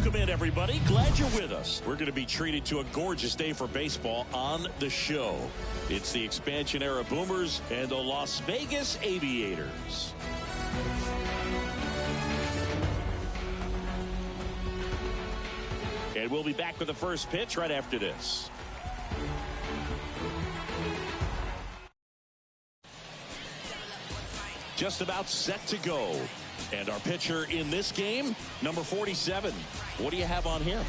Welcome in, everybody. Glad you're with us. We're going to be treated to a gorgeous day for baseball on the show. It's the expansion era Boomers and the Las Vegas Aviators. And we'll be back with the first pitch right after this. Just about set to go. And our pitcher in this game, number 47. What do you have on him?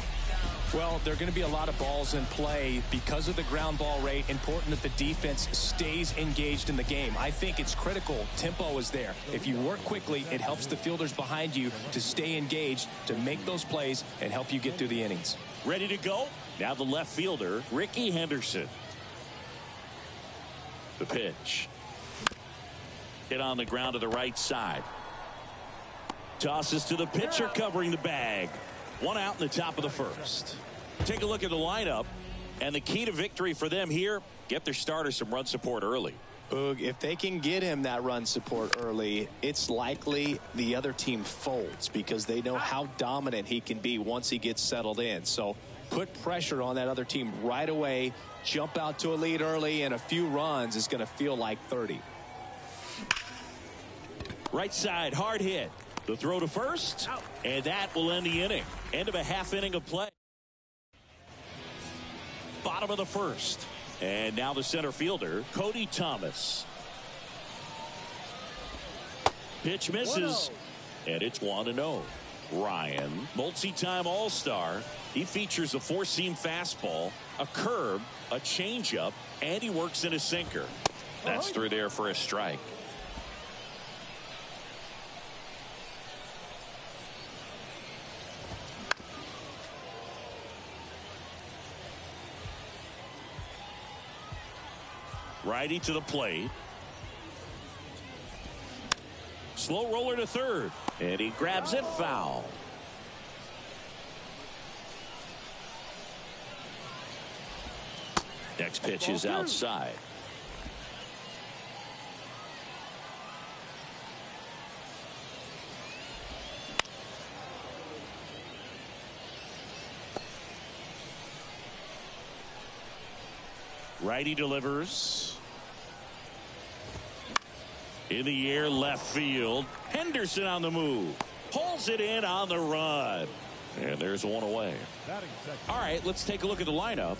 Well, there are going to be a lot of balls in play because of the ground ball rate. Important that the defense stays engaged in the game. I think it's critical. Tempo is there. If you work quickly, it helps the fielders behind you to stay engaged, to make those plays, and help you get through the innings. Ready to go? Now the left fielder, Ricky Henderson. The pitch. Hit on the ground to the right side. Tosses to the pitcher covering the bag. One out in the top of the first. Take a look at the lineup. And the key to victory for them here, get their starter some run support early. Boog, if they can get him that run support early, it's likely the other team folds because they know how dominant he can be once he gets settled in. So put pressure on that other team right away. Jump out to a lead early, and a few runs is going to feel like 30. Right side, hard hit. The throw to first, and that will end the inning. End of a half inning of play. Bottom of the first. And now the center fielder, Cody Thomas. Pitch misses, and it's 1-0. Ryan, multi-time All-Star. He features a four-seam fastball, a curve, a changeup, and he works in a sinker. That's through there for a strike. Righty to the plate. Slow roller to third. And he grabs it foul. Next pitch is outside. Righty delivers. In the air, left field. Henderson on the move. Pulls it in on the run. And there's one away. All right, let's take a look at the lineup.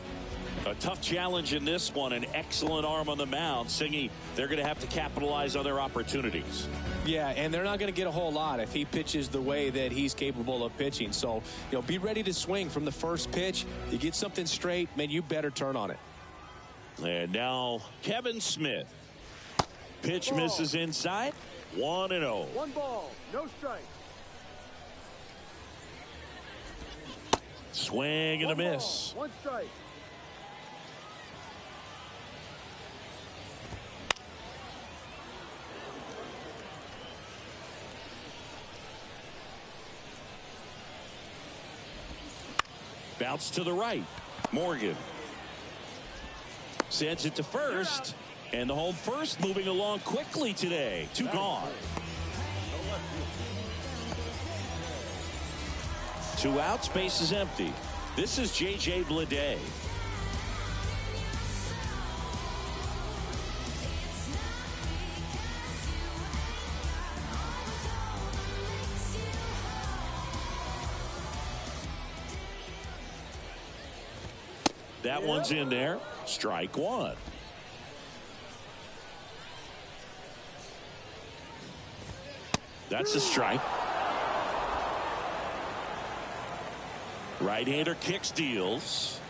A tough challenge in this one. An excellent arm on the mound. Singy, they're going to have to capitalize on their opportunities. Yeah, and they're not going to get a whole lot if he pitches the way that he's capable of pitching. So, be ready to swing from the first pitch. You get something straight, man, you better turn on it. And now Kevin Smith. Pitch misses inside. 1-0. 1 ball, no strike. Swing and a miss. 1 strike. Bounce to the right. Morgan sends it to first, and the home first moving along quickly today. 2 gone. 2 outs, base is empty. This is J.J. Bleday. That one's in there. Strike 1. That's a strike. Right-hander kicks, deals.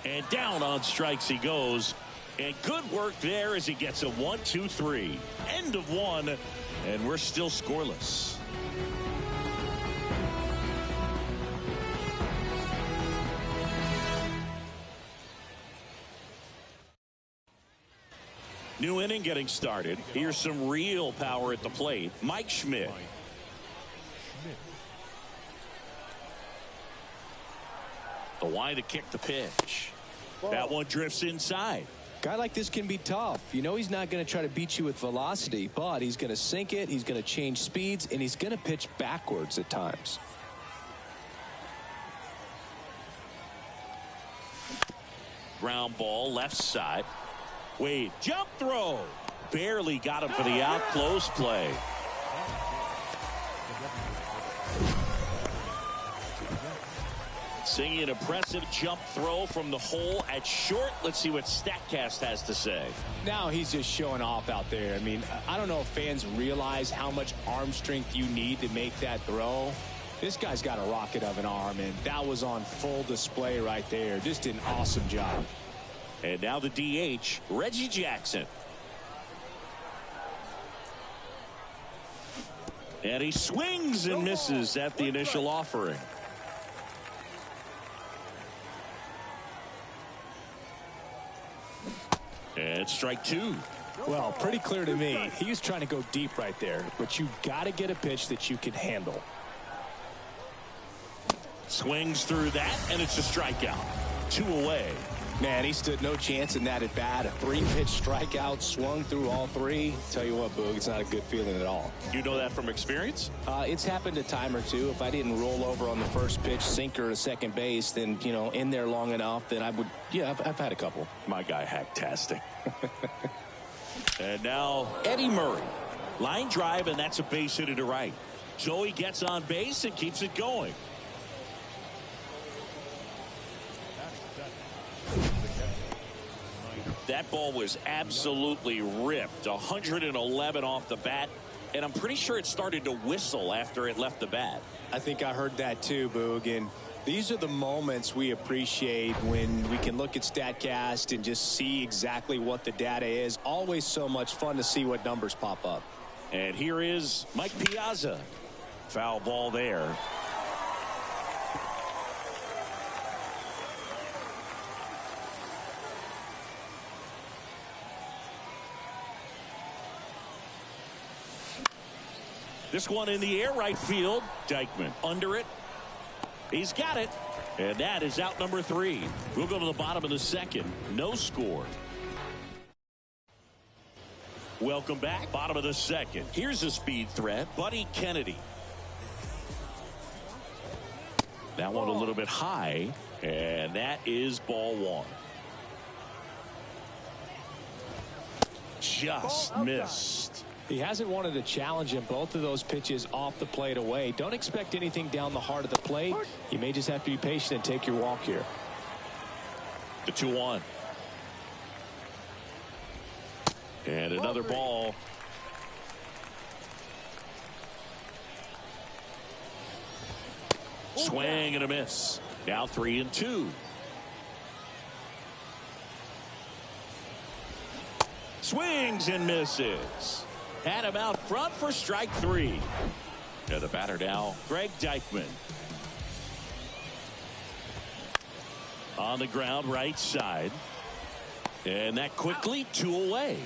And down on strikes he goes. And good work there as he gets a 1-2-3. End of 1, and we're still scoreless. New inning getting started. Here's some real power at the plate. Mike Schmidt. The line to kick the pitch. That one drifts inside. Guy like this can be tough. He's not going to try to beat you with velocity, but he's going to sink it, he's going to change speeds, and he's going to pitch backwards at times. Ground ball left side. Wade, jump throw. Barely got him for the out. Close play. Seeing an impressive jump throw from the hole at short. Let's see what StatCast has to say. Now he's just showing off out there. I mean, I don't know if fans realize how much arm strength you need to make that throw. This guy's got a rocket of an arm, and that was on full display right there. Just an awesome job. And now the DH, Reggie Jackson. And he swings and misses at the initial offering. And strike two. Well, pretty clear to me. He was trying to go deep right there, but you got to get a pitch that you can handle. Swings through that, and it's a strikeout. 2 away. Man, he stood no chance in that at bat. A 3-pitch strikeout, swung through all 3. Tell you what, Boog, it's not a good feeling at all. You know that from experience? It's happened a time or two. If I didn't roll over on the first pitch, sinker to second base, then, you know, in there long enough, then I would, yeah, I've had a couple. My guy, hacktastic. And now Eddie Murray. Line drive, and that's a base hit to right. So he gets on base and keeps it going. That ball was absolutely ripped. 111 off the bat. And I'm pretty sure it started to whistle after it left the bat. I think I heard that too, Boog. And these are the moments we appreciate when we can look at StatCast and just see exactly what the data is. Always so much fun to see what numbers pop up. And here is Mike Piazza. Foul ball there. This one in the air, right field. Dykman under it. He's got it. And that is out number 3. We'll go to the bottom of the second. No score. Welcome back. Bottom of the second. Here's a speed threat. Buddy Kennedy. That one a little bit high. And that is ball 1. Just missed. He hasn't wanted to challenge him. Both of those pitches off the plate away. Don't expect anything down the heart of the plate. You may just have to be patient and take your walk here. The 2-1. And another ball. Swing and a miss. Now 3-2. Swings and misses. Had him out front for strike 3. And the batter now, Greg Dykman. On the ground, right side. And that quickly 2 away.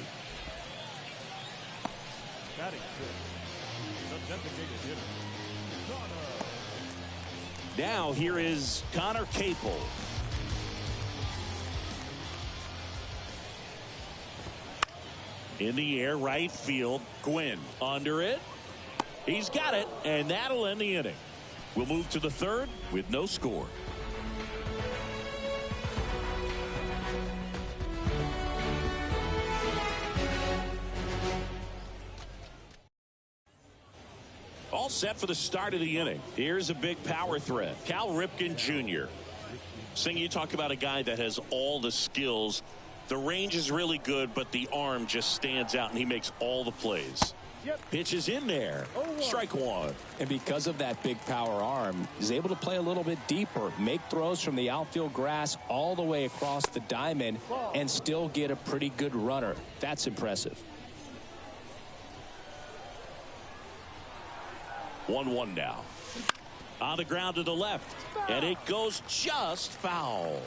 Now here is Connor Capel. In the air, right field. Gwynn under it. He's got it, and that'll end the inning. We'll move to the third with no score. All set for the start of the inning. Here's a big power threat. Cal Ripken Jr. Sing, you talk about a guy that has all the skills. The range is really good, but the arm just stands out, and he makes all the plays. Pitch is in there. Strike 1. And because of that big power arm, he's able to play a little bit deeper, make throws from the outfield grass all the way across the diamond, and still get a pretty good runner. That's impressive. 1-1 now. On the ground to the left, and it goes just foul.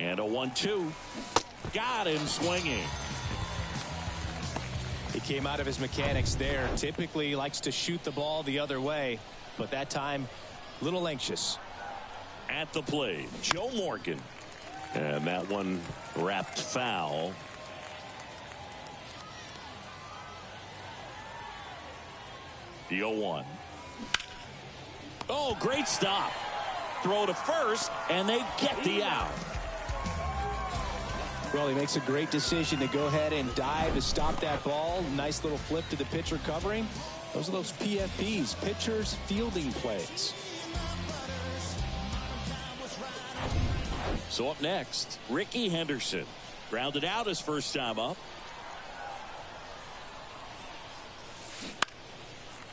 And a 1-2. Got him swinging. He came out of his mechanics there. Typically likes to shoot the ball the other way, but that time a little anxious. At the plate, Joe Morgan. And that one wrapped foul. The 0-1. Oh, great stop. Throw to first, and they get the out. Well, he makes a great decision to go ahead and dive to stop that ball. Nice little flip to the pitcher covering. Those are those PFPs, pitchers fielding plays. So up next, Rickey Henderson. Grounded out his first time up.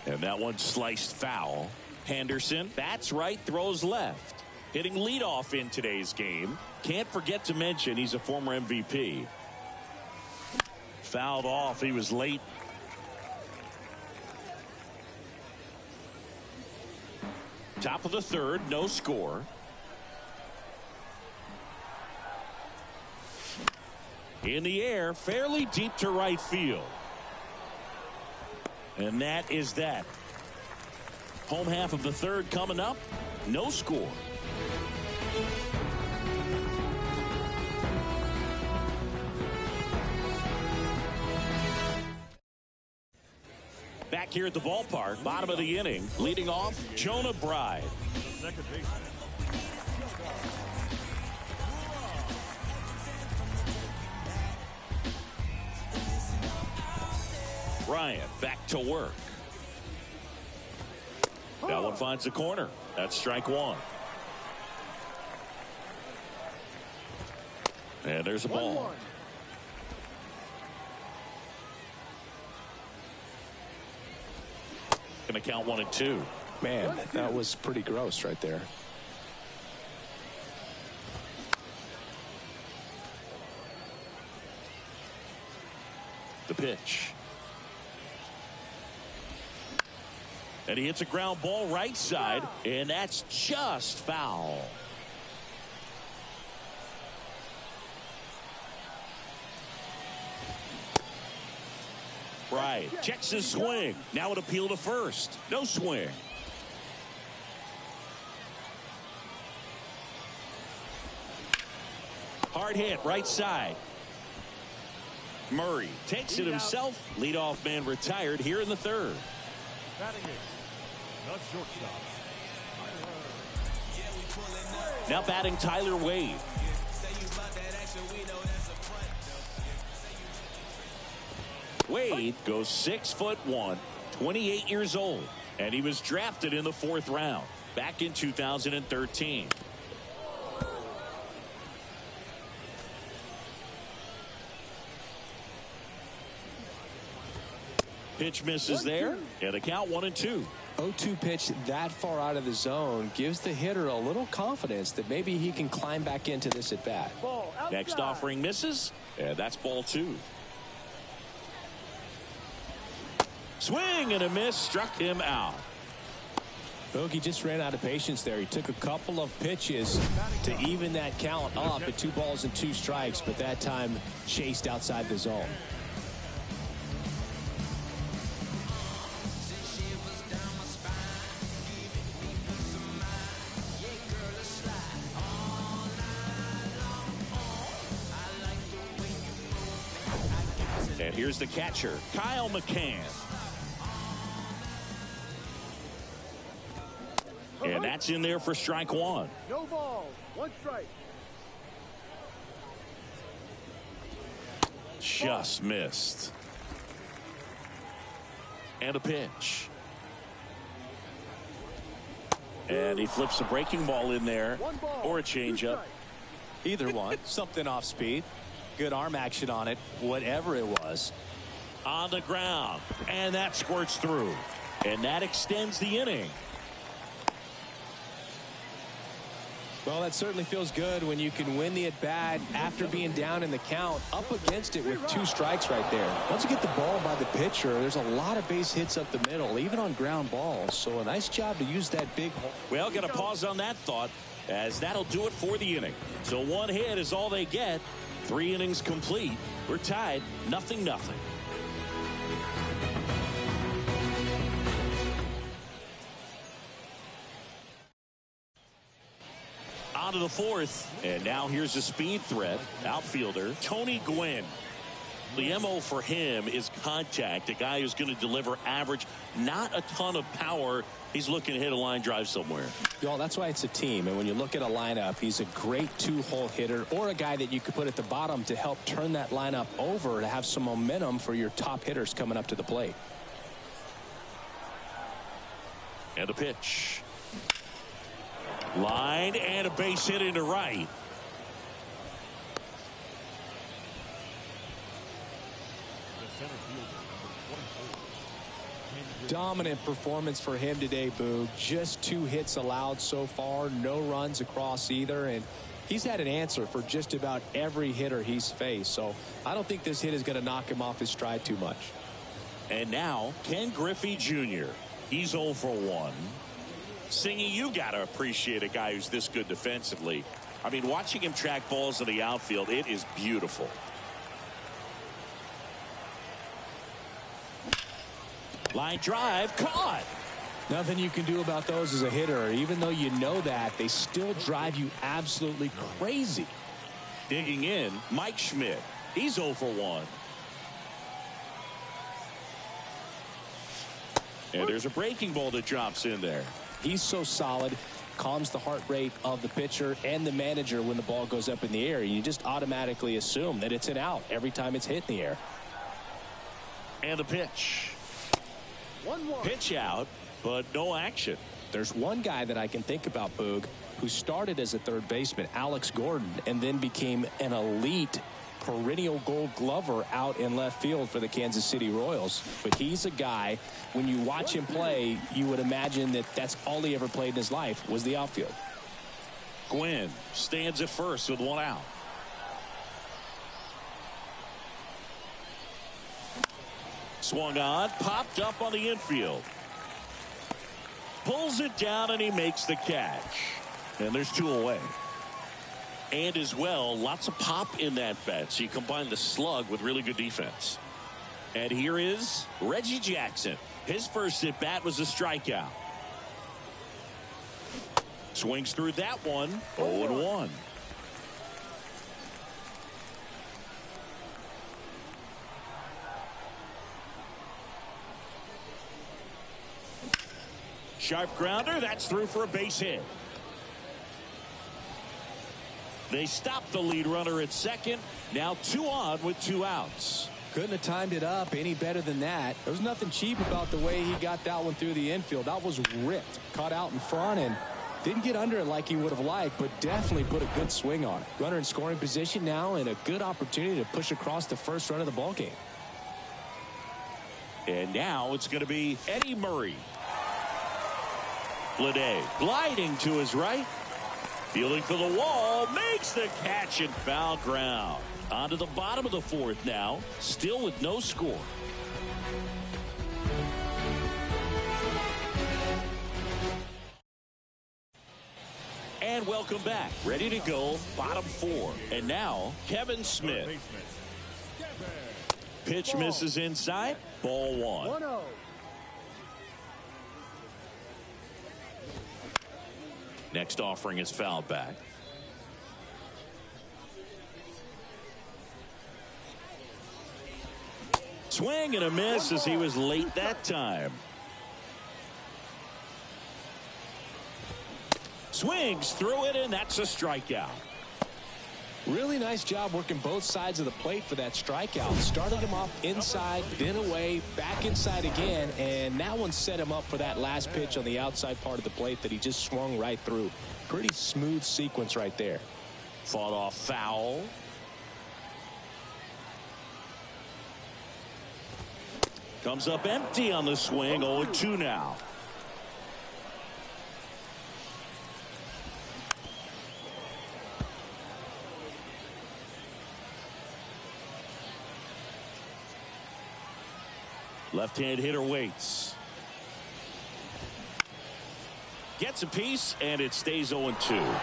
And that one sliced foul. Henderson bats right, throws left. Hitting leadoff in today's game. Can't forget to mention he's a former MVP. Fouled off. He was late. Top of the third, no score. In the air, fairly deep to right field. And that is that. Home half of the third coming up. No score. Back here at the ballpark, bottom of the inning, leading off, Jonah Bride. Bryant back to work. That one finds the corner. That's strike one. And there's a ball. Going to count 1-2. Man, that was pretty gross right there. The pitch. And he hits a ground ball right side, and that's just foul. Right. Checks his swing. Now an appeal to first. No swing. Hard hit right side. Murray takes it himself. Leadoff man retired here in the third. Now batting Tyler Wade. Wade goes 6'1", 28 years old, and he was drafted in the 4th round back in 2013. Pitch misses there, and the count 1-2. 0-2 pitch that far out of the zone gives the hitter a little confidence that maybe he can climb back into this at bat. Next offering misses, and that's ball 2. Swing and a miss, struck him out. Bogey just ran out of patience there. He took a couple of pitches to even that count up at 2 balls and 2 strikes, but that time chased outside the zone. And here's the catcher, Kyle McCann. And that's in there for strike 1. No ball, 1 strike. Just missed. And a pitch. And he flips a breaking ball in there, or a changeup. Either one. Something off speed. Good arm action on it, whatever it was. On the ground, and that squirts through. And that extends the inning. Well, that certainly feels good when you can win the at-bat after being down in the count, up against it with 2 strikes right there. Once you get the ball by the pitcher, there's a lot of base hits up the middle, even on ground balls. So a nice job to use that big hole. Well, got to pause on that thought, as that'll do it for the inning. So 1 hit is all they get. 3 innings complete. We're tied 0-0. On to the 4th, and now here's a speed threat. Outfielder Tony Gwynn. The MO for him is contact. A guy who's going to deliver average, not a ton of power. He's looking to hit a line drive somewhere. Well, that's why it's a team. And when you look at a lineup, he's a great two-hole hitter or a guy that you could put at the bottom to help turn that lineup over to have some momentum for your top hitters coming up to the plate. And a pitch. Line and a base hit into right. Dominant performance for him today, Boog. Just 2 hits allowed so far, no runs across either, and he's had an answer for just about every hitter he's faced. So I don't think this hit is going to knock him off his stride too much. And now Ken Griffey Jr. He's 0 for 1. Singy, you got to appreciate a guy who's this good defensively. I mean, watching him track balls in the outfield, it is beautiful. Line drive, caught. Nothing you can do about those as a hitter. Even though you know that, they still drive you absolutely crazy. Digging in, Mike Schmidt. He's 0 for 1. And there's a breaking ball that drops in there. He's so solid, calms the heart rate of the pitcher and the manager when the ball goes up in the air. You just automatically assume that it's an out every time it's hit in the air. And a pitch. 1-1. Pitch out, but no action. There's one guy that I can think about, Boog, who started as a third baseman, Alex Gordon, and then became an elite perennial Gold Glover out in left field for the Kansas City Royals. But he's a guy, when you watch him play, you would imagine that that's all he ever played in his life was the outfield. Gwynn stands at first with 1 out. Swung on, popped up on the infield. Pulls it down and he makes the catch. And there's 2 away. And as well, lots of pop in that bat. So you combine the slug with really good defense. And here is Reggie Jackson. His first at bat was a strikeout. Swings through that one. 0-1. Sharp grounder. That's through for a base hit. They stopped the lead runner at second. Now 2 on with 2 outs. Couldn't have timed it up any better than that. There was nothing cheap about the way he got that one through the infield. That was ripped. Caught out in front and didn't get under it like he would have liked, but definitely put a good swing on it. Runner in scoring position now and a good opportunity to push across the first run of the ballgame. And now it's going to be Eddie Murray. Bleday gliding to his right. Fielding for the wall. Makes the catch and foul ground. On to the bottom of the 4th now. Still with no score. And welcome back. Ready to go. Bottom 4. And now Kevin Smith. Pitch misses inside. Ball 1. 1-0. Next offering is fouled back. Swing and a miss as he was late that time. Swings through it, and that's a strikeout. Really nice job working both sides of the plate for that strikeout. Started him off inside, then away, back inside again, and that one set him up for that last pitch on the outside part of the plate that he just swung right through. Pretty smooth sequence right there. Fought off foul. Comes up empty on the swing. 0-2 now. Left-hand hitter waits. Gets a piece, and it stays 0-2.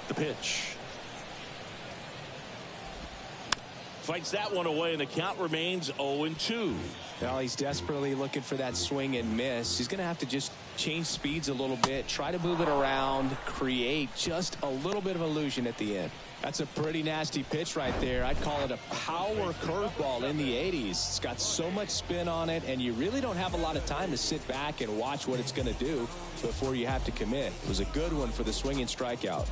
The pitch. Fights that one away, and the count remains 0-2. Well, he's desperately looking for that swing and miss. He's going to have to just change speeds a little bit, try to move it around, create just a little bit of illusion at the end. That's a pretty nasty pitch right there. I'd call it a power curveball in the 80s. It's got so much spin on it, and you really don't have a lot of time to sit back and watch what it's going to do before you have to commit. It was a good one for the swinging strikeout.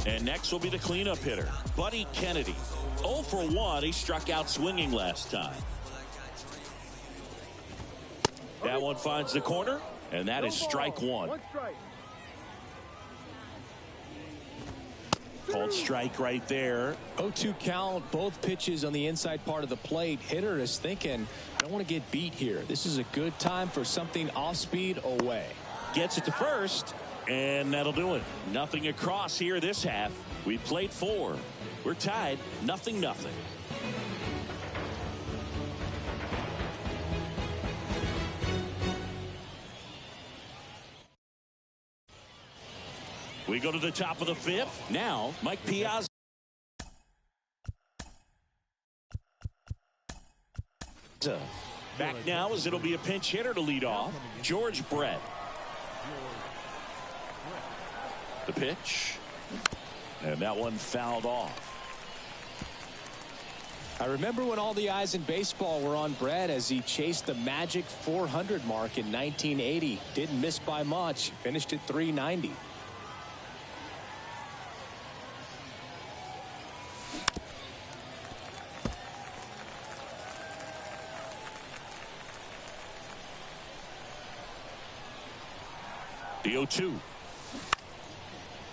And next will be the cleanup hitter, Buddy Kennedy. 0 for 1. He struck out swinging last time. That one finds the corner, and that is strike one. Called strike right there. 0-2 count, both pitches on the inside part of the plate. Hitter is thinking, I don't want to get beat here. This is a good time for something off speed away. Gets it to first, and that'll do it. Nothing across here this half. We played 4. We're tied 0-0. We go to the top of the 5th. Now, Mike Piazza. Back now as it'll be a pinch hitter to lead off. George Brett. The pitch. And that one fouled off. I remember when all the eyes in baseball were on Brett as he chased the magic 400 mark in 1980. Didn't miss by much. Finished at 390. The 0-2.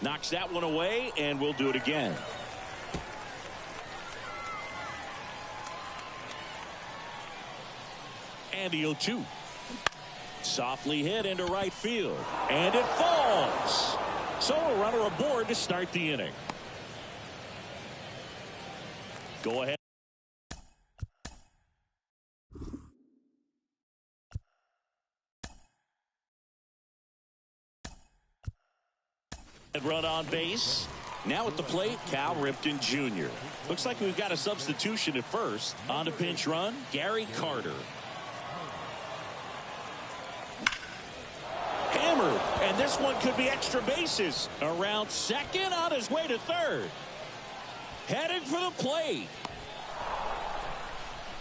Knocks that one away, and we'll do it again. And the 0-2. Softly hit into right field. And it falls. So a runner aboard to start the inning. Go ahead. Run on base. Now at the plate, Cal Ripken Jr. Looks like we've got a substitution at first. On to pinch run, Gary Carter. Hammered, and this one could be extra bases. Around second, on his way to third. Headed for the plate.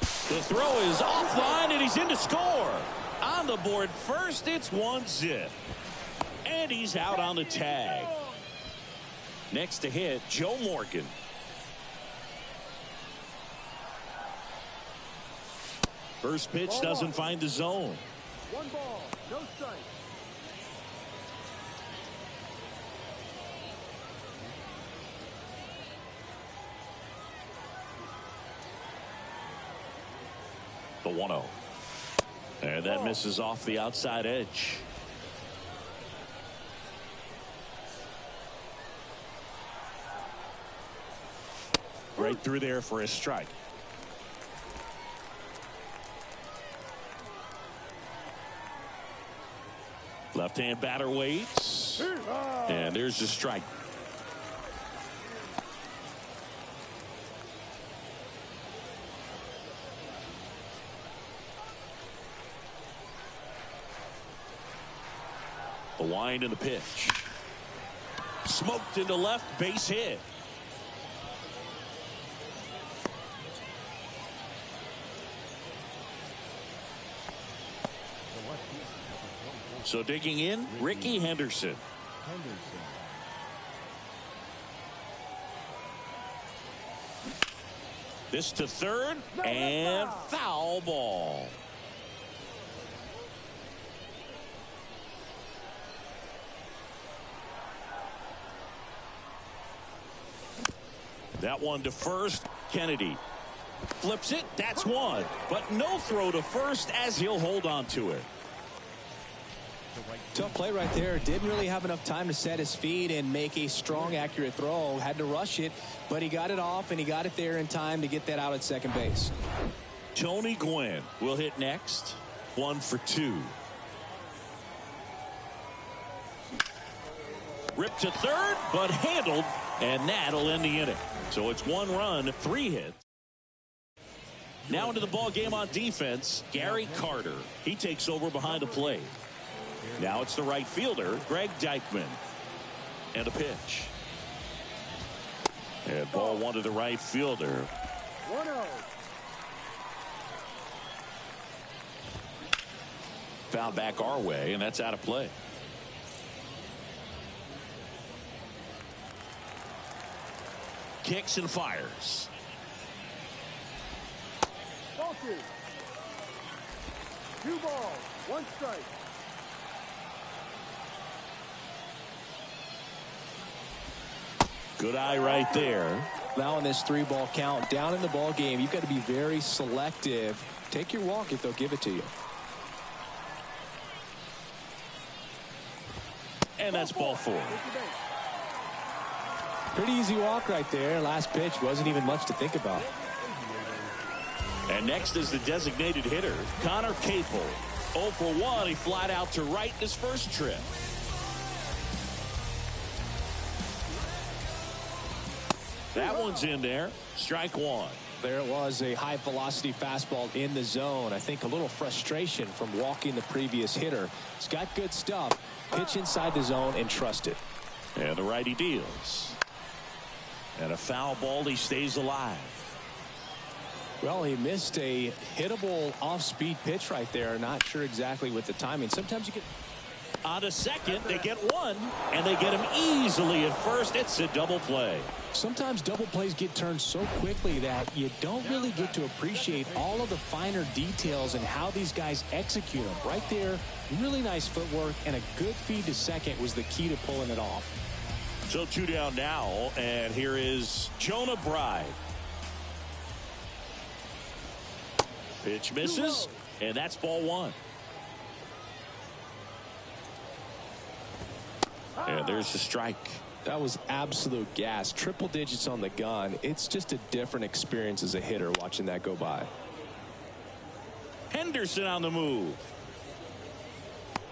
The throw is offline, and he's in to score. On the board first, it's 1-0. And he's out on the tag. Next to hit, Joe Morgan. First pitch doesn't find the zone. 1 ball, no strike. The 1-0. And that misses off the outside edge. Right through there for a strike. Left-hand batter waits. And there's a strike. The wind and the pitch. Smoked into left, base hit. So digging in, Ricky Henderson. This to third, and foul ball. That one to first, Kennedy. Flips it, that's one. But no throw to first as he'll hold on to it. Tough play right there. Didn't really have enough time to set his feet and make a strong, accurate throw. Had to rush it, but he got it off, and he got it there in time to get that out at second base. Tony Gwynn will hit next. 1 for 2. Ripped to third, but handled, and that'll end the inning. So it's 1 run, 3 hits. Now into the ball game on defense, Gary Carter. He takes over behind the plate. Now it's the right fielder, Greg Deichmann. And a pitch. And ball one to the right fielder. 1-0. Foul back our way, and that's out of play. Kicks and fires. Ball 2. 2 balls, 1 strike. Good eye right there. Now in this 3-ball count, down in the ball game, you've got to be very selective. Take your walk if they'll give it to you. And that's ball 4. Pretty easy walk right there. Last pitch wasn't even much to think about. And next is the designated hitter, Connor Capel. 0 for 1. He flied out to right in his first trip. That one's in there. Strike 1. There it was, a high velocity fastball in the zone. I think a little frustration from walking the previous hitter. He's got good stuff. Pitch inside the zone and trust it. And the righty deals. And a foul ball. He stays alive. Well, he missed a hittable off-speed pitch right there. Not sure exactly with the timing. Sometimes you get on to second. They get one, and they get him easily at first. It's a double play. Sometimes double plays get turned so quickly that you don't really get to appreciate all of the finer details and how these guys execute them. Right there, really nice footwork, and a good feed to second was the key to pulling it off. So 2 down now, and here is Jonah Bride. Pitch misses, and that's ball 1. And there's the strike. That was absolute gas. Triple digits on the gun. It's just a different experience as a hitter watching that go by. Henderson on the move.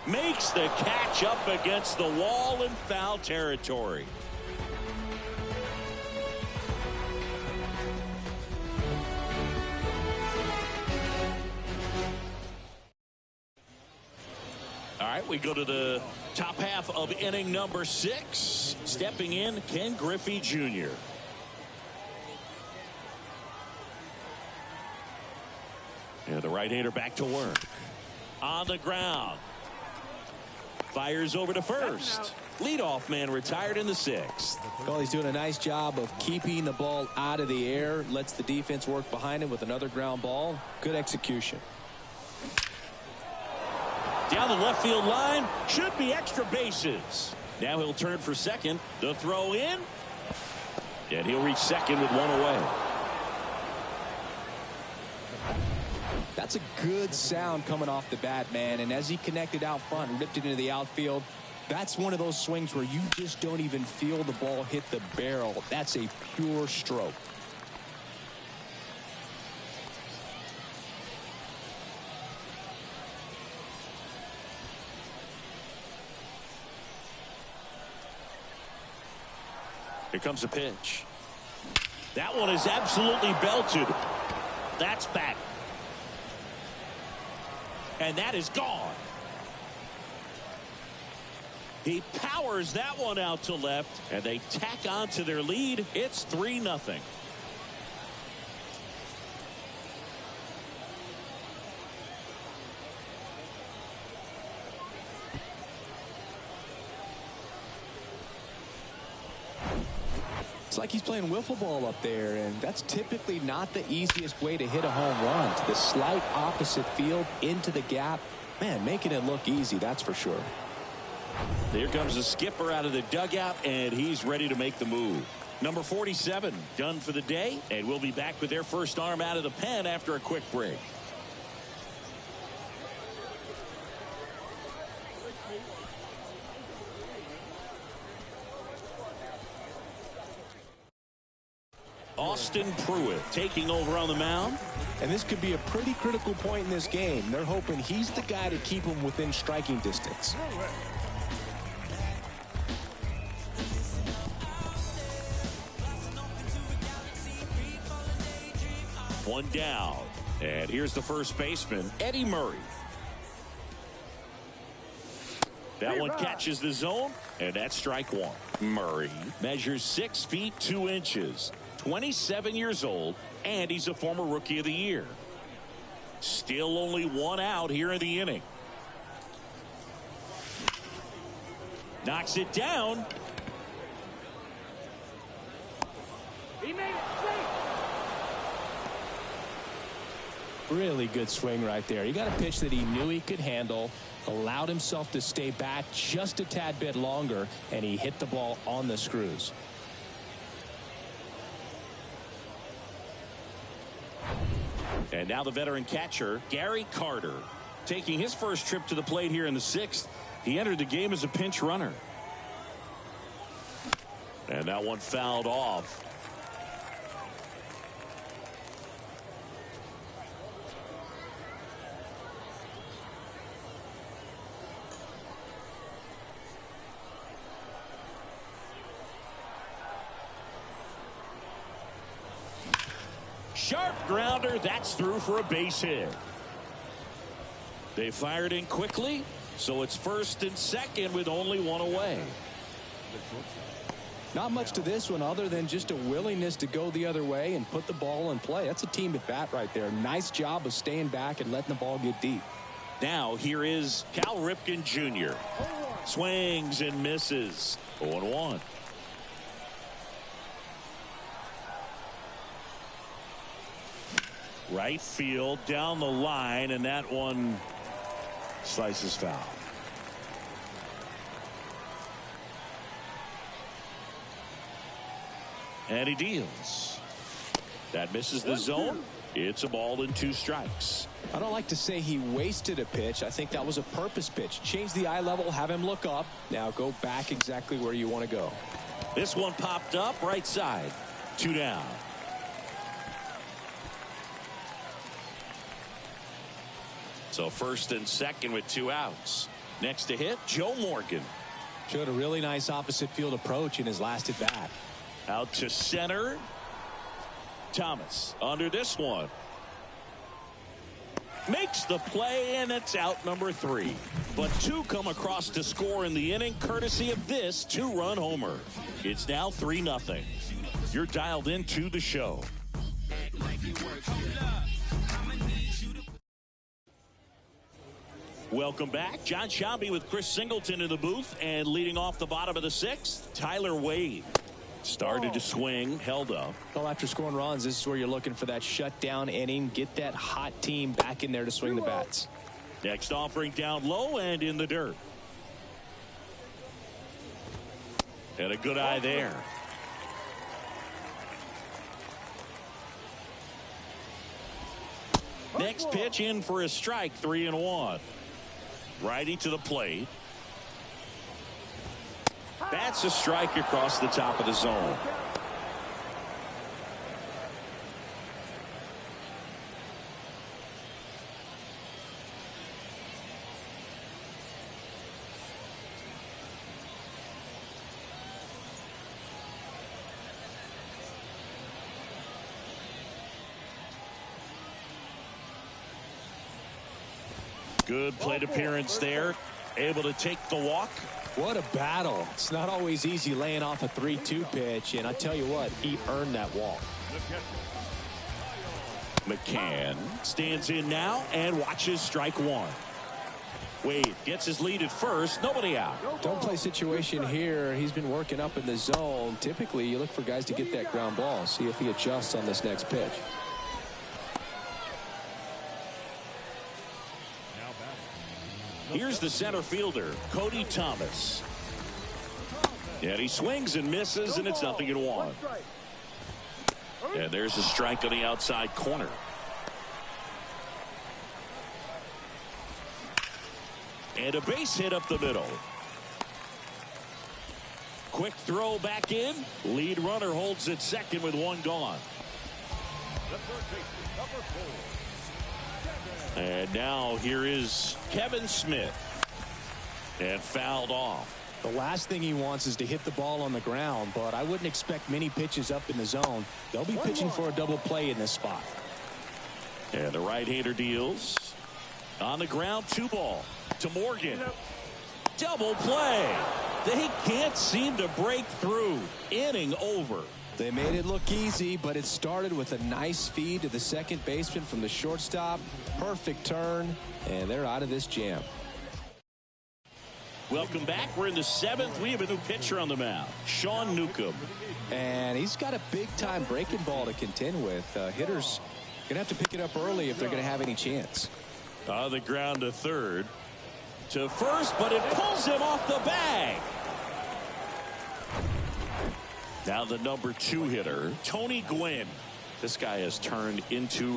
Makes the catch up against the wall in foul territory. All right, we go to the top half of inning number 6. Stepping in, Ken Griffey Jr. And the right-hander back to work. On the ground. Fires over to first. Leadoff man retired in the 6th. Well, he's doing a nice job of keeping the ball out of the air. Lets the defense work behind him with another ground ball. Good execution. Down the left field line. Should be extra bases. Now he'll turn for second. The throw in. And he'll reach second with one away. That's a good sound coming off the bat, man. And as he connected out front and ripped it into the outfield, that's one of those swings where you just don't even feel the ball hit the barrel. That's a pure stroke. Here comes a pitch. That one is absolutely belted. That's back. And that is gone. He powers that one out to left, and they tack on to their lead. It's 3-0. It's like he's playing wiffle ball up there, and that's typically not the easiest way to hit a home run. To the slight opposite field, into the gap. Man, making it look easy, that's for sure. Here comes the skipper out of the dugout, and he's ready to make the move. Number 47 done for the day, and we'll be back with their first arm out of the pen after a quick break. Austin Pruitt taking over on the mound. And this could be a pretty critical point in this game. They're hoping he's the guy to keep them within striking distance. One down. And here's the first baseman, Eddie Murray. That one catches the zone, and that's strike one. Murray measures 6 feet 2 inches, 27 years old, and he's a former Rookie of the Year. Still only one out here in the inning. Knocks it down. He made it safe. Really good swing right there. He got a pitch that he knew he could handle, allowed himself to stay back just a tad bit longer, and he hit the ball on the screws. And now the veteran catcher, Gary Carter, taking his first trip to the plate here in the 6th. He entered the game as a pinch runner. And that one fouled off. Sharp grounder. That's through for a base hit. They fired in quickly, so it's first and second with only one away. Not much to this one other than just a willingness to go the other way and put the ball in play. That's a team at bat right there. Nice job of staying back and letting the ball get deep. Now here is Cal Ripken Jr. Swings and misses. 0-1. Right field down the line, and that one slices foul. And he deals. That misses the zone. It's a ball and 2 strikes. I don't like to say he wasted a pitch. I think that was a purpose pitch. Change the eye level, have him look up. Now go back exactly where you want to go. This one popped up right side. 2 down. So first and second with 2 outs. Next to hit, Joe Morgan. Showed a really nice opposite field approach in his last at bat. Out to center. Thomas under this one. Makes the play, and it's out number 3. But 2 come across to score in the inning, courtesy of this 2-run homer. It's now 3-0. You're dialed into the show. Welcome back. John Sciambi with Chris Singleton in the booth, and leading off the bottom of the 6th, Tyler Wade. Started to swing, held up. Well, after scoring runs, this is where you're looking for that shutdown inning. Get that hot team back in there to swing the bats. Next offering down low and in the dirt. And a good eye there. Next pitch in for a strike, 3-1. Righty to the plate. That's a strike across the top of the zone. Good plate appearance there. Able to take the walk. What a battle. It's not always easy laying off a 3-2 pitch, and I tell you what, he earned that walk. McCann stands in now and watches strike 1. Wade gets his lead at first. Nobody out. Don't play situation here. He's been working up in the zone. Typically, you look for guys to get that ground ball. See if he adjusts on this next pitch. Here's the center fielder, Cody Thomas. And he swings and misses, and it's 0-1. And there's a strike on the outside corner. And a base hit up the middle. Quick throw back in. Lead runner holds at second with 1 gone. And now here is Kevin Smith. And fouled off. The last thing he wants is to hit the ball on the ground, but I wouldn't expect many pitches up in the zone. They'll be pitching for a double play in this spot. And the right-hander deals. On the ground, 2 ball to Morgan. Double play. They can't seem to break through. Inning over. They made it look easy, but it started with a nice feed to the second baseman from the shortstop. Perfect turn, and they're out of this jam. Welcome back. We're in the 7th. We have a new pitcher on the mound, Sean Newcomb. And he's got a big-time breaking ball to contend with. Hitters going to have to pick it up early if they're going to have any chance. On the ground to third. To first, but it pulls him off the bag. Now the number 2 hitter, Tony Gwynn. This guy has turned into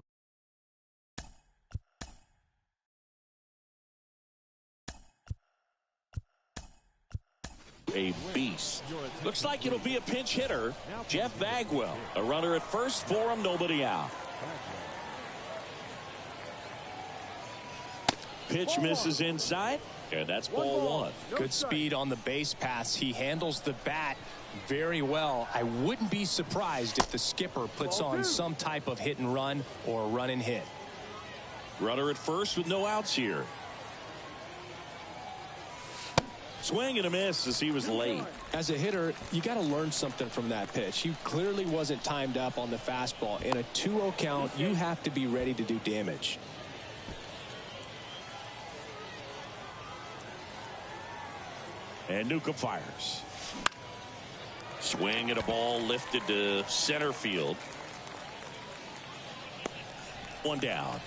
a beast. Looks like it'll be a pinch hitter, Jeff Bagwell. A runner at first for him, nobody out. Pitch misses inside, and that's ball 1. Good speed on the base pass. He handles the bat very well. I wouldn't be surprised if the skipper puts on some type of hit and run or run and hit. Runner at first with no outs here. Swing and a miss as he was late. As a hitter, you got to learn something from that pitch. He clearly wasn't timed up on the fastball. In a 2-0 count, you have to be ready to do damage. And Newcomb fires. Swing and a ball lifted to center field. One down.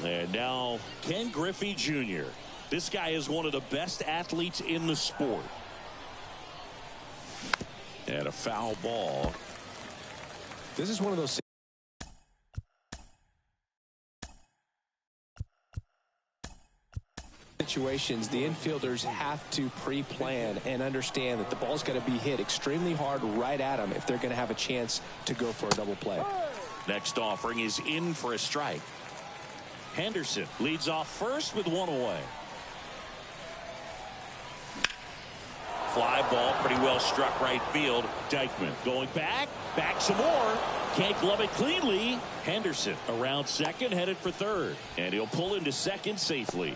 And now Ken Griffey Jr. This guy is one of the best athletes in the sport. And a foul ball. This is one of those situations the infielders have to pre-plan and understand that the ball's got to be hit extremely hard right at them if they're going to have a chance to go for a double play. Next offering is in for a strike. Henderson leads off first with 1 away. Fly ball pretty well struck right field. Dykman going back some more. Can't glove it cleanly. Henderson around second, headed for third, and he'll pull into second safely.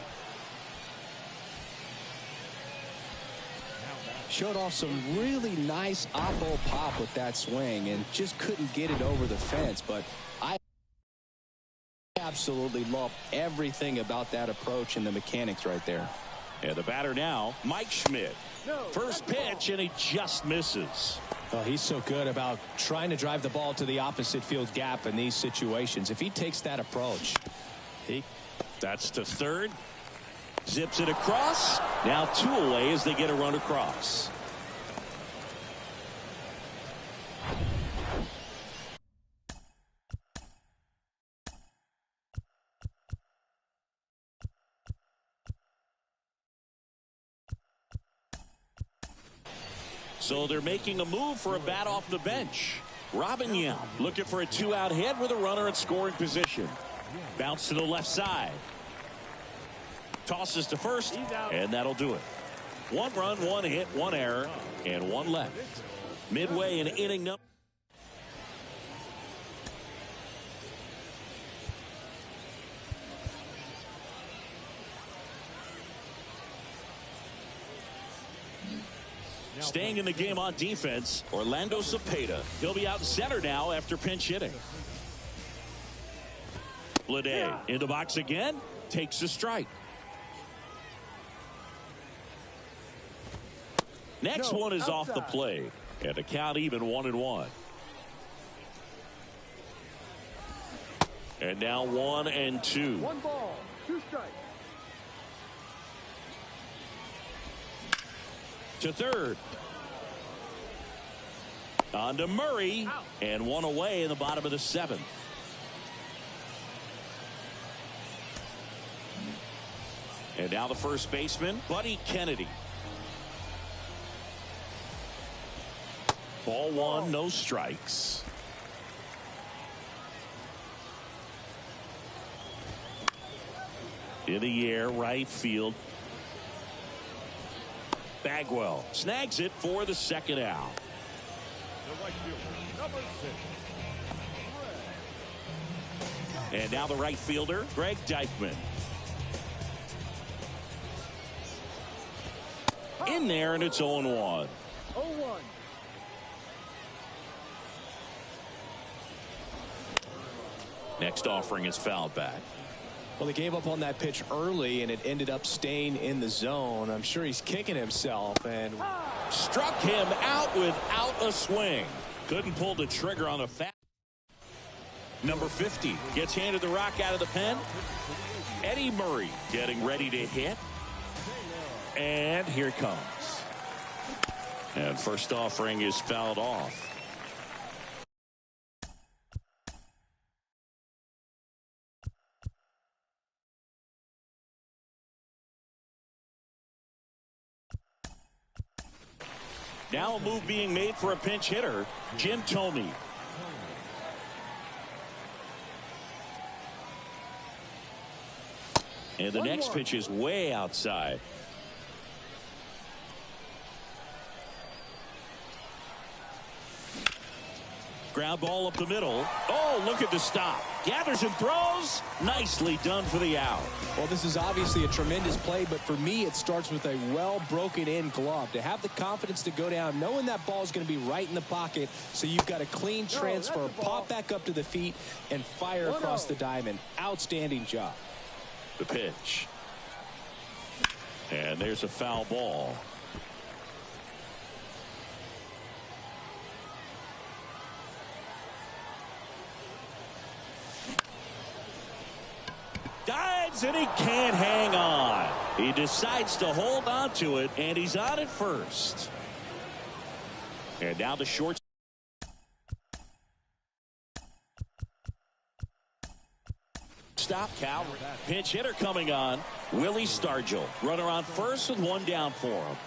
Showed off some really nice oppo pop with that swing and just couldn't get it over the fence, but I absolutely love everything about that approach and the mechanics right there. And the batter now, Mike Schmidt. First pitch, and he just misses. Oh, he's so good about trying to drive the ball to the opposite field gap in these situations. If he takes that approach, that's to third. Zips it across. Now 2 away as they get a run across. So they're making a move for a bat off the bench. Robin Yount looking for a 2-out hit with a runner in scoring position. Bounce to the left side. Tosses to first, and that'll do it. 1 run, 1 hit, 1 error, and 1 left. Midway in inning number. Staying in the game on defense, Orlando Cepeda. He'll be out in center now after pinch hitting. Bleday in the box again, takes a strike. Next one is off the plate, and the count even 1-1. And now 1-2. 1 ball, 2 strikes. To third. On to Murray, and 1 away in the bottom of the 7th. And now the first baseman, Buddy Kennedy. Ball 1, no strikes. In the air, right field. Bagwell snags it for the 2nd out. And now the right fielder, Greg Deichmann. In there, and it's 0-1. 0-1. Next offering is fouled back. Well, he gave up on that pitch early, and it ended up staying in the zone. I'm sure he's kicking himself, and struck him out without a swing. Couldn't pull the trigger on a fast. Number 50 gets handed the rock out of the pen. Eddie Murray getting ready to hit. And here it comes. And first offering is fouled off. Now a move being made for a pinch hitter, Jim Thome. And the next pitch is way outside. Ground ball up the middle. Oh, look at the stop. Gathers and throws. Nicely done for the out. Well, this is obviously a tremendous play, but for me, it starts with a well broken in glove. To have the confidence to go down, knowing that ball is going to be right in the pocket, so you've got a clean transfer, pop back up to the feet, and fire across the diamond. Outstanding job. The pitch. And there's a foul ball. Dives, and he can't hang on. He decides to hold on to it, and he's on at first. And now the short. Stop count. Pinch hitter coming on. Willie Stargell. Runner on first with one down for him.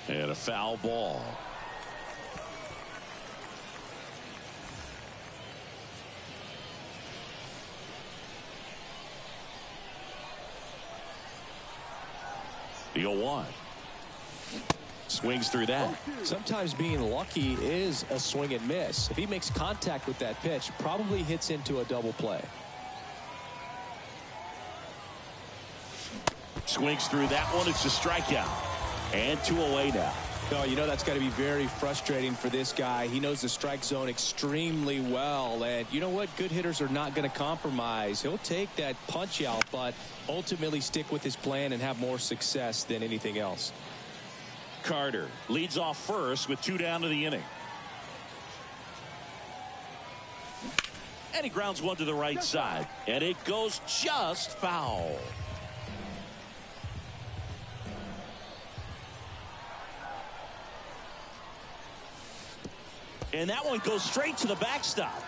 And a foul ball. The 0-1. Swings through that. Sometimes being lucky is a swing and miss. If he makes contact with that pitch, probably hits into a double play. Swings through that one. It's a strikeout. And 2 away now. Oh, you know that's got to be very frustrating for this guy. He knows the strike zone extremely well. And you know what? Good hitters are not going to compromise. He'll take that punch out, but ultimately stick with his plan and have more success than anything else. Carter leads off first with 2 down to the inning. And he grounds one to the right side. And it goes just foul. And that one goes straight to the backstop.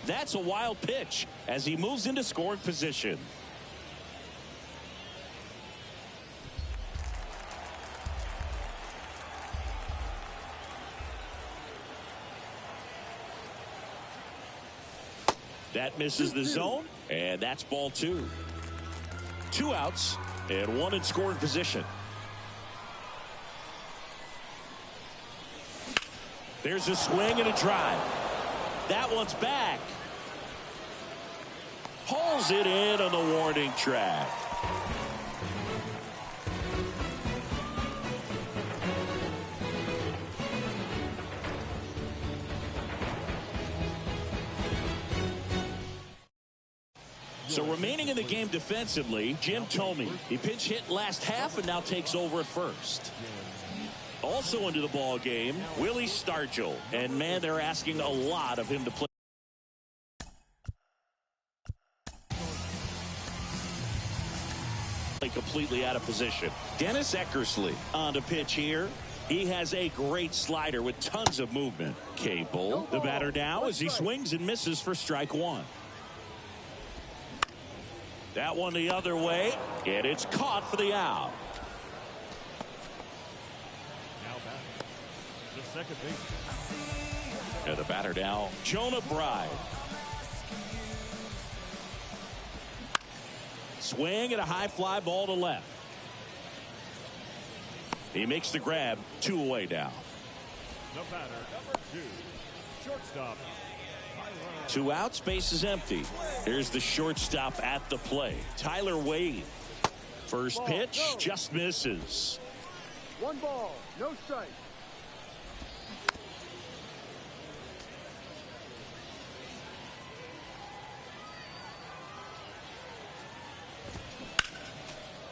That's a wild pitch as he moves into scoring position. That misses the zone, and that's ball 2. 2 outs and 1 in scoring position. There's a swing and a drive. That one's back. Hauls it in on the warning track. So remaining in the game defensively, Jim Thome. He pinch hit last half and now takes over at first. Also into the ball game, Willie Stargell. And man, they're asking a lot of him to play. Completely out of position. Dennis Eckersley on the pitch here. He has a great slider with tons of movement. Capel, the batter now as he swings and misses for strike 1. That one the other way, and it's caught for the out. Second base. And the batter now, Jonah Bride. Swing and a high fly ball to left. He makes the grab. 2 away now. The batter, number 2, shortstop. 2 outs, base is empty. Here's the shortstop at the play, Tyler Wade. First pitch just misses. 1 ball, no strike.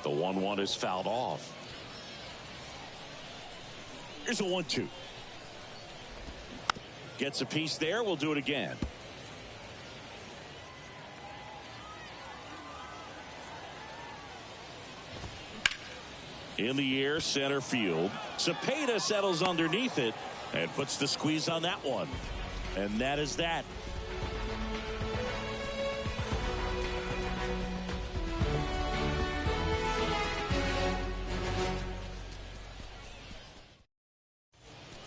The 1-1 is fouled off. Here's a 1-2. Gets a piece there. We'll do it again. In the air, center field. Cepeda settles underneath it and puts the squeeze on that one. And that is that.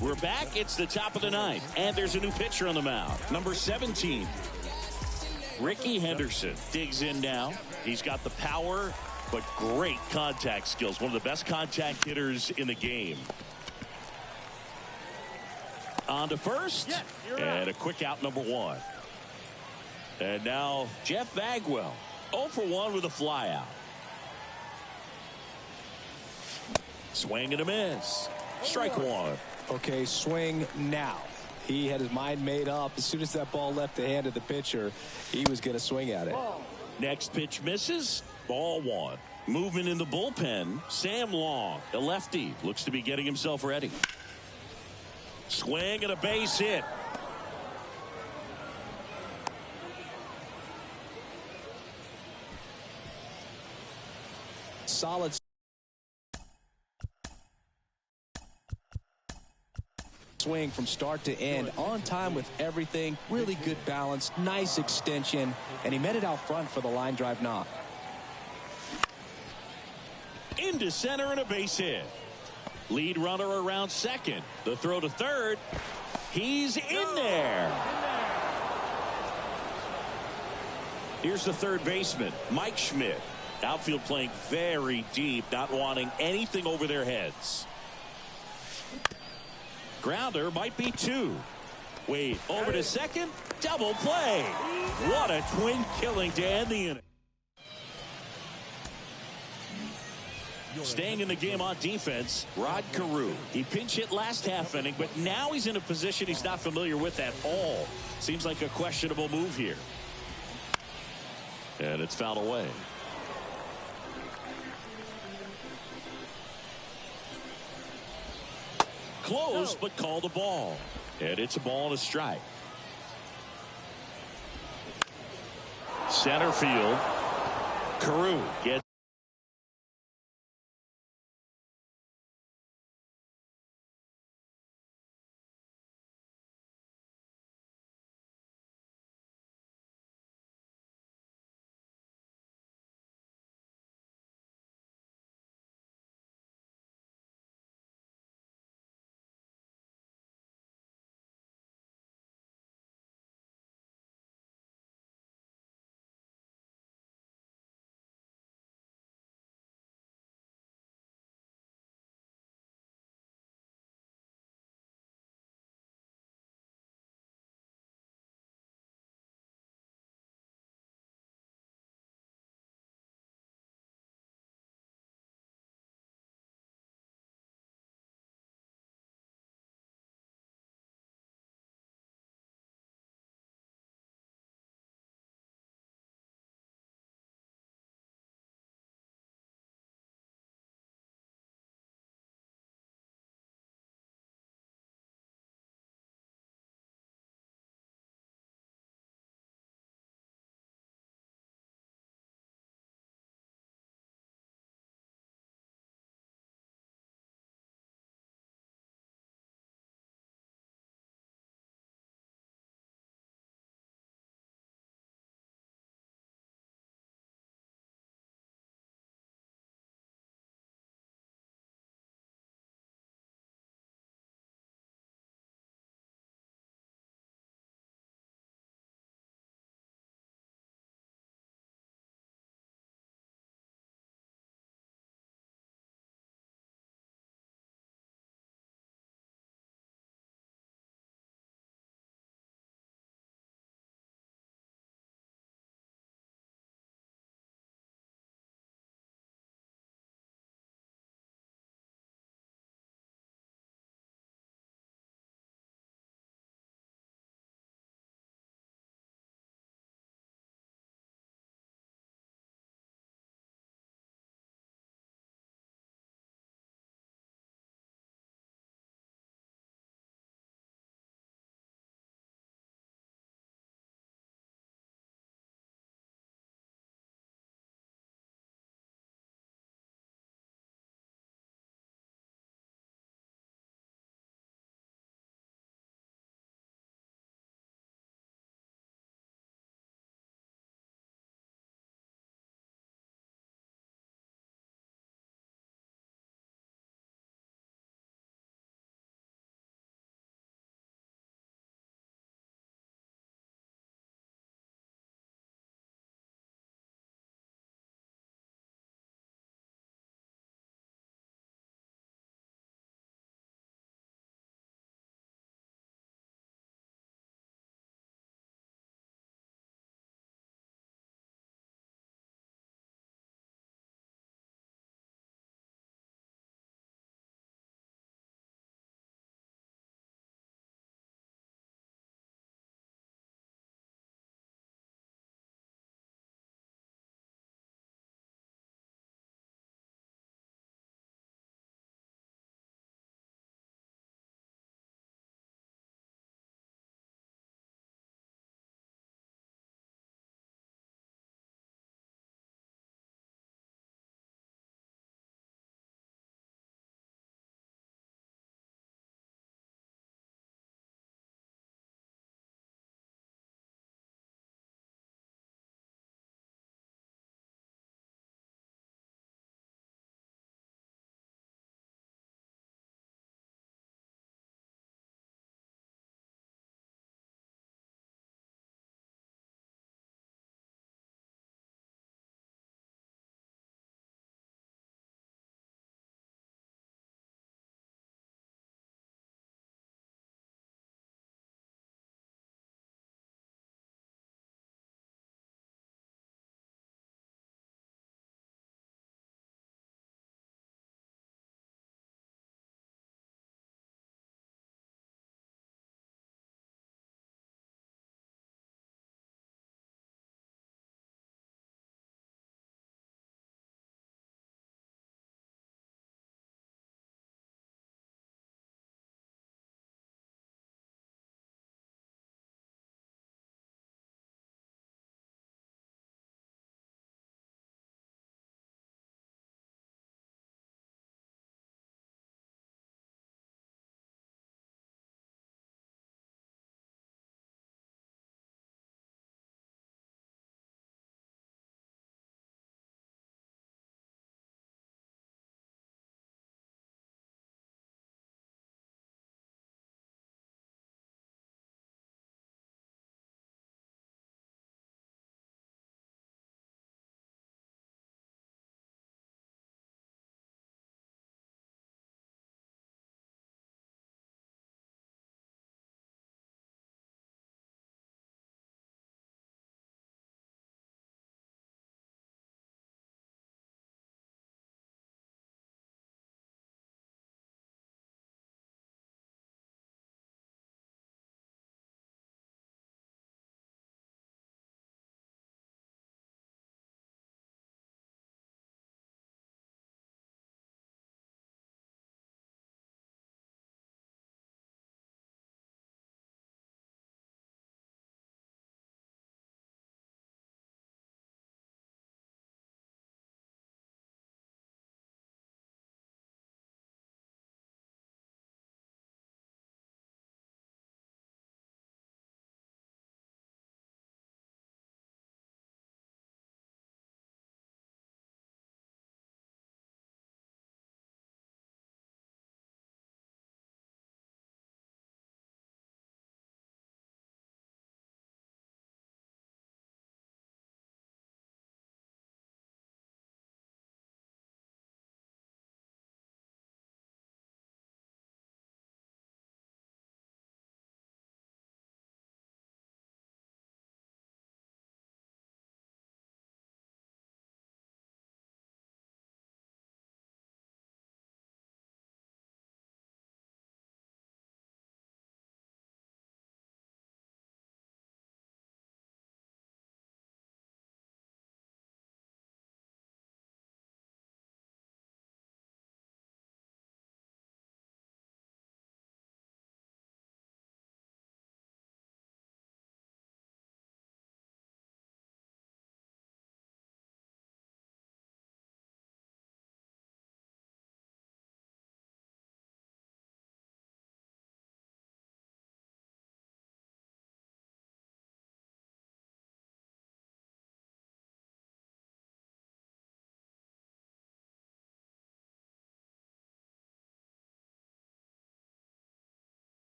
We're back. It's the top of the 9th, and there's a new pitcher on the mound. Number 17, Ricky Henderson digs in now. He's got the power, but great contact skills. One of the best contact hitters in the game. On to first, and a quick out, number 1. And now Jeff Bagwell, 0 for 1 with a flyout. Swing and a miss. Strike 1. Okay, swing now. He had his mind made up. As soon as that ball left the hand of the pitcher, he was going to swing at it. Next pitch misses. Ball 1. Movement in the bullpen. Sam Long, the lefty, looks to be getting himself ready. Swing and a base hit. Solid swing from start to end, on time with everything, really good balance, nice extension, and he met it out front for the line drive knock. Into center and a base hit. Lead runner around second. The throw to third. He's in there. Here's the third baseman, Mike Schmidt. Outfield playing very deep, not wanting anything over their heads. Grounder might be 2. Wade over to second. Double play. What a twin killing to end the inning. Staying in the game on defense, Rod Carew. He pinch hit last half inning, but now he's in a position he's not familiar with at all. Seems like a questionable move here. And it's fouled away. Close, but called a ball. And it's a ball and a strike. Center field. Carew gets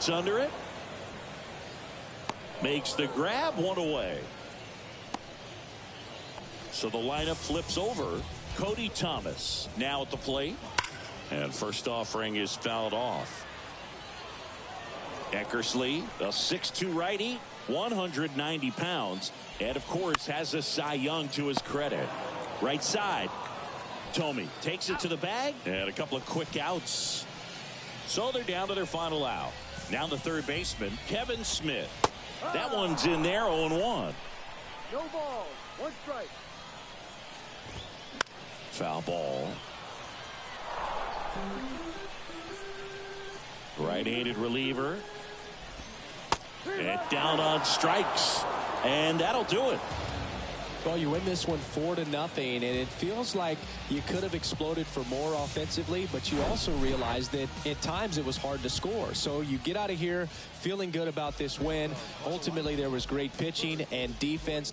It's under it. Makes the grab, one away. So the lineup flips over. Cody Thomas now at the plate. And first offering is fouled off. Eckersley, a 6'2" righty, 190 pounds, and of course has a Cy Young to his credit. Right side, Thome takes it to the bag, and a couple of quick outs. So they're down to their final out. Now the third baseman, Kevin Smith. That one's in there, 0-1. No ball, 1 strike. Foul ball. Right-handed reliever. And down on strikes. And that'll do it. Well, you win this one 4-0, and it feels like you could have exploded for more offensively, but you also realize that at times it was hard to score. So you get out of here feeling good about this win. Ultimately, there was great pitching and defense.